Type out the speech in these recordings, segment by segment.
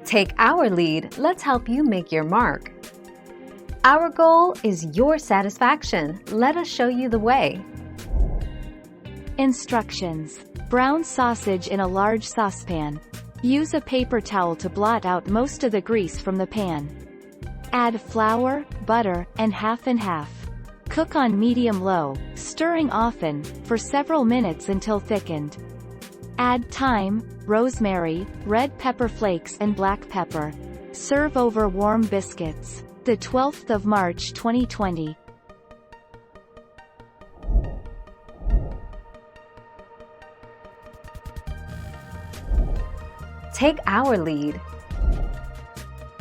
Take our lead, let's help you make your mark. Our goal is your satisfaction. Let us show you the way. Instructions. Brown sausage in a large saucepan. Use a paper towel to blot out most of the grease from the pan. Add flour, butter, and half and half. Cook on medium-low, stirring often, for several minutes until thickened. Add thyme, rosemary, red pepper flakes and black pepper. Serve over warm biscuits. The 12th of March 2020. Take our lead.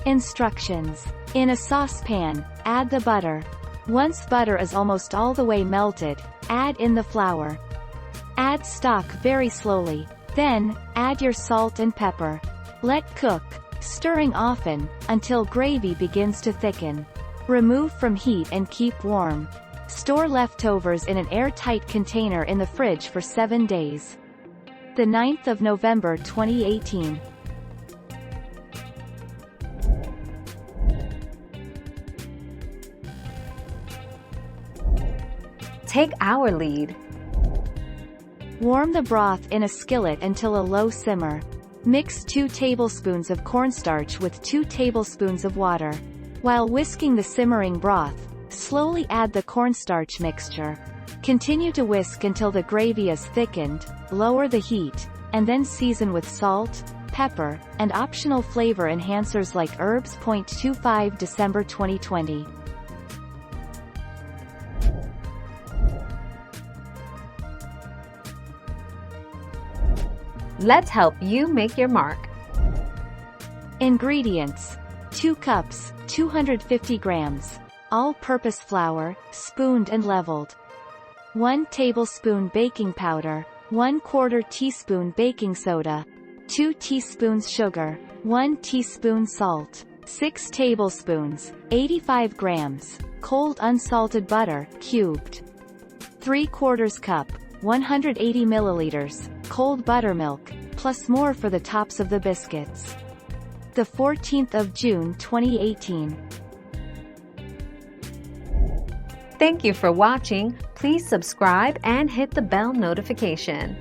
Instructions. In a saucepan, add the butter. Once butter is almost all the way melted, add in the flour. Add stock very slowly. Then, add your salt and pepper. Let cook, stirring often, until gravy begins to thicken. Remove from heat and keep warm. Store leftovers in an airtight container in the fridge for 7 days. The 9th of November 2018. Take our lead. Warm the broth in a skillet until a low simmer. Mix 2 tablespoons of cornstarch with 2 tablespoons of water. While whisking the simmering broth, slowly add the cornstarch mixture. Continue to whisk until the gravy is thickened, lower the heat, and then season with salt, pepper, and optional flavor enhancers like herbs. 25 December 2020. Let's help you make your mark. Ingredients. 2 cups, 250 grams. All-purpose flour, spooned and leveled. 1 tablespoon baking powder. 1/4 teaspoon baking soda. 2 teaspoons sugar. 1 teaspoon salt. 6 tablespoons, 85 grams, cold unsalted butter, cubed. 3/4 cup, 180 milliliters, cold buttermilk, plus more for the tops of the biscuits. The 14th of June 2018. Thank you for watching. Please subscribe and hit the bell notification.